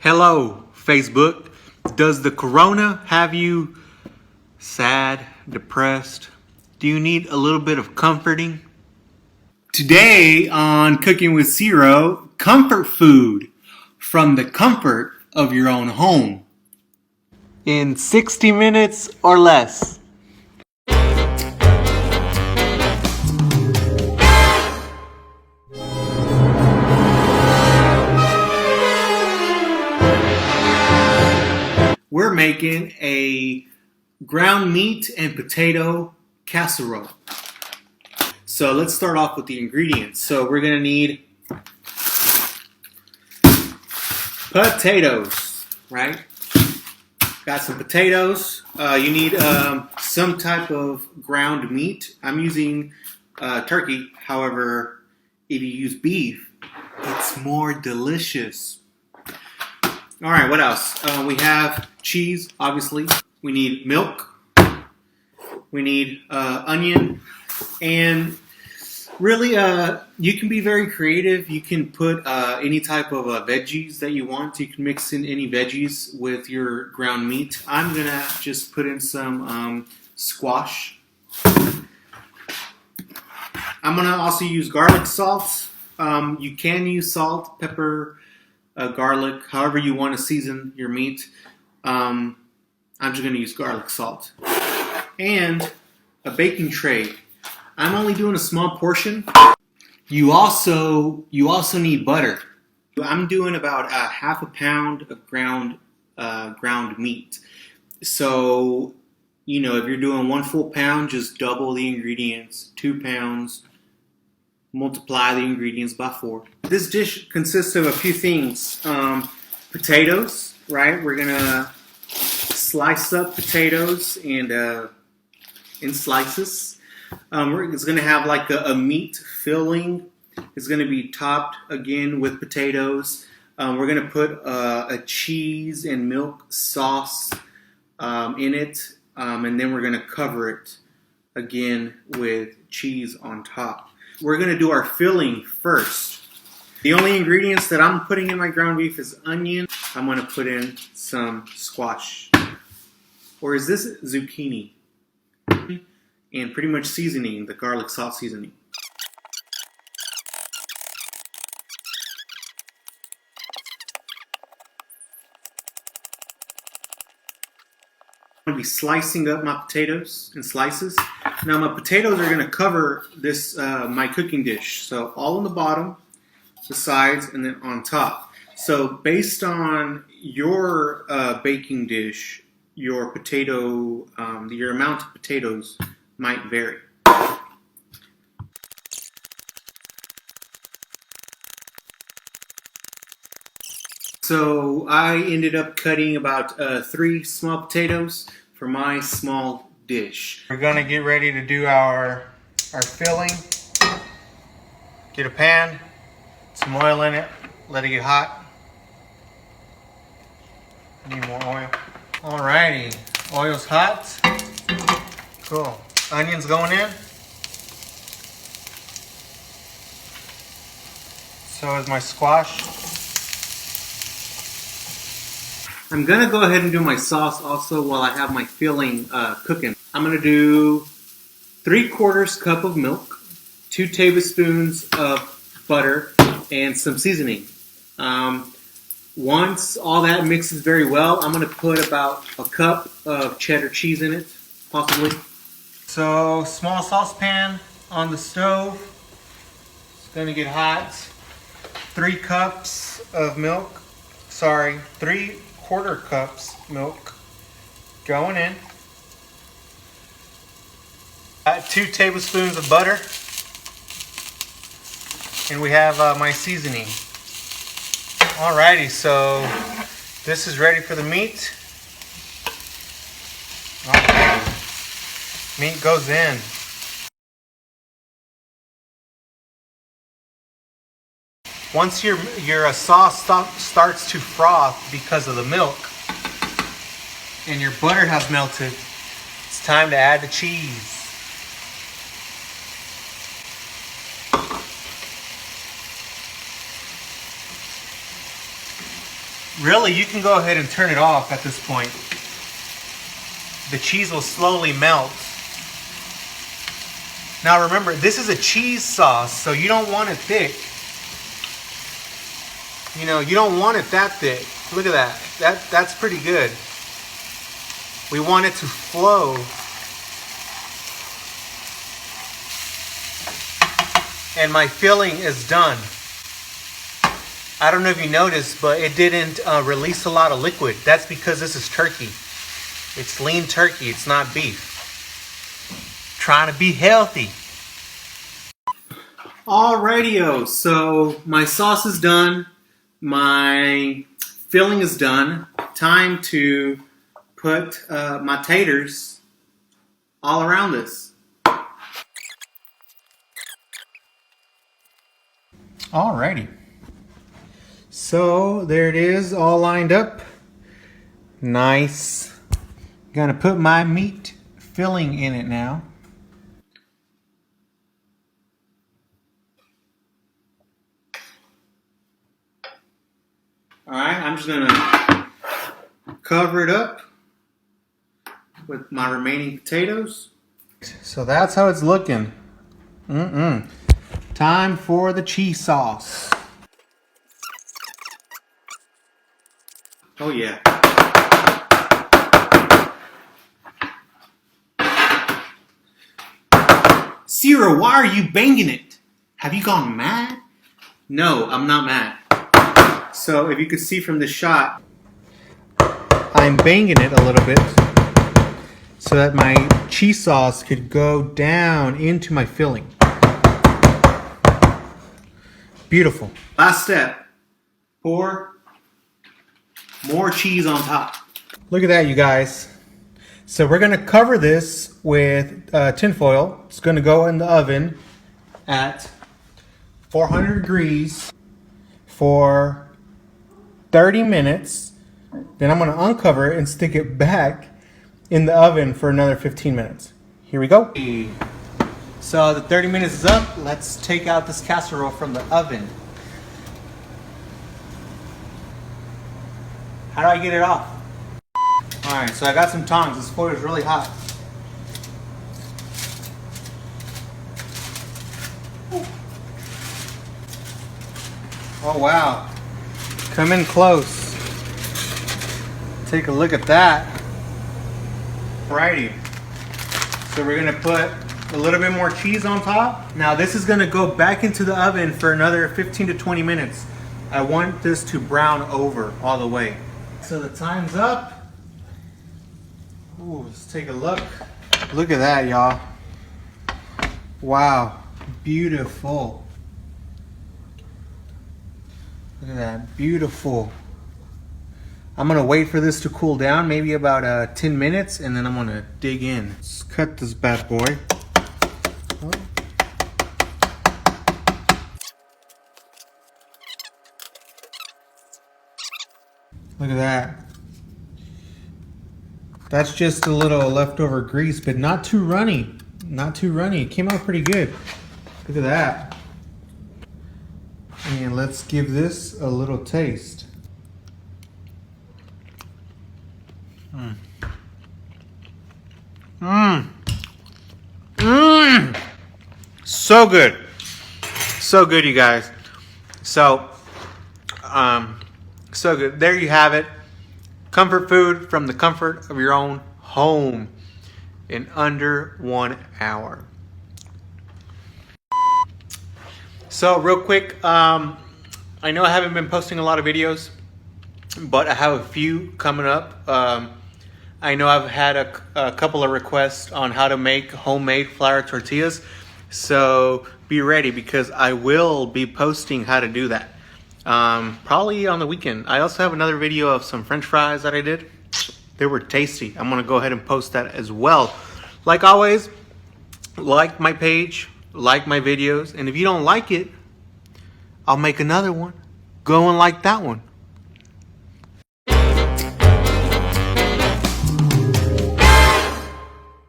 Hello, Facebook. Does the corona have you sad, depressed? Do you need a little bit of comforting? Today on Cooking with Zero, comfort food from the comfort of your own home. In 60 minutes or less. We're making a ground meat and potato casserole. So let's start off with the ingredients. So we're gonna need potatoes, right? Got some potatoes. You need some type of ground meat. I'm using turkey. However, if you use beef, it's more delicious. All right, what else? We have cheese, obviously. We need milk. We need onion. And really, you can be very creative. You can put any type of veggies that you want. You can mix in any veggies with your ground meat. I'm going to just put in some squash. I'm going to also use garlic salt. You can use salt, pepper, garlic, however you want to season your meat. I'm just going to use garlic salt. And a baking tray. I'm only doing a small portion. You also need butter. I'm doing about a half a pound of ground meat. So, you know, if you're doing 1 full pound, just double the ingredients, 2 pounds. Multiply the ingredients by 4. This dish consists of a few things. Potatoes, right? We're gonna slice up potatoes and in slices. It's gonna have like a meat filling. It's gonna be topped again with potatoes. We're gonna put a cheese and milk sauce in it, and then we're gonna cover it again with cheese on top. We're going to do our filling first. The only ingredients that I'm putting in my ground beef is onion. I'm going to put in some squash. Or is this zucchini? And pretty much seasoning, the garlic salt seasoning. I'm going to be slicing up my potatoes in slices. Now my potatoes are going to cover this my cooking dish. So all on the bottom, the sides, and then on top. So based on your baking dish, your potato, your amount of potatoes might vary. So I ended up cutting about 3 small potatoes for my small dish. We're gonna get ready to do our filling. Get a pan, some oil in it, let it get hot. Need more oil. Alrighty, oil's hot. Cool. Onions going in. So is my squash. I'm gonna go ahead and do my sauce also while I have my filling cooking. I'm gonna do 3/4 cup of milk, 2 tablespoons of butter, and some seasoning. Once all that mixes very well, I'm gonna put about a cup of cheddar cheese in it, possibly. So small saucepan on the stove. It's gonna get hot. 3 cups of milk. Sorry, 3/4 cups milk going in. 2 tablespoons of butter. And we have my seasoning. Alrighty, so this is ready for the meat. Okay. Meat goes in. Once your sauce starts to froth because of the milk and your butter has melted, it's time to add the cheese. Really, you can go ahead and turn it off at this point. The cheese will slowly melt. Now remember, this is a cheese sauce, so you don't want it thick. You know, you don't want it that thick. Look at that. That's pretty good. We want it to flow. And my filling is done. I don't know if you noticed, but it didn't release a lot of liquid. That's because this is turkey. It's lean turkey, it's not beef. Trying to be healthy. Alrighty-o, so my sauce is done. My filling is done. Time to put my taters all around this. Alrighty. So there it is, all lined up. Nice. Gonna put my meat filling in it now. Alright, I'm just gonna cover it up with my remaining potatoes. So that's how it's looking. Time for the cheese sauce. Oh yeah. Sierra, why are you banging it? Have you gone mad? No, I'm not mad. So if you could see from the shot, I'm banging it a little bit so that my cheese sauce could go down into my filling. Beautiful. Last step, pour more cheese on top. Look at that, you guys. So we're gonna cover this with tin foil. It's gonna go in the oven at 400 degrees for 30 minutes. Then I'm gonna uncover it and stick it back in the oven for another 15 minutes. Here we go. So the 30 minutes is up. Let's take out this casserole from the oven. How do I get it off? Alright, so I got some tongs. This foil is really hot. Oh wow. Come in close. Take a look at that. Alrighty. So we're gonna put a little bit more cheese on top. Now this is gonna go back into the oven for another 15 to 20 minutes. I want this to brown over all the way. So the time's up. Ooh, let's take a look. Look at that, y'all. Wow, beautiful. Look at that, beautiful. I'm gonna wait for this to cool down, maybe about 10 minutes, and then I'm gonna dig in. Let's cut this bad boy. Look at that. That's just a little leftover grease, but not too runny. Not too runny. It came out pretty good. Look at that. And let's give this a little taste. So good. So good, you guys. So good. There you have it. Comfort food from the comfort of your own home in under 1 hour. So real quick, I know I haven't been posting a lot of videos, but I have a few coming up. I know I've had a couple of requests on how to make homemade flour tortillas. So be ready, because I will be posting how to do that. Probably on the weekend. I also have another video of some French fries that I did. They were tasty. I'm gonna go ahead and post that as well. Like always, like my page, like my videos, and if you don't like it, I'll make another one. Go and like that one.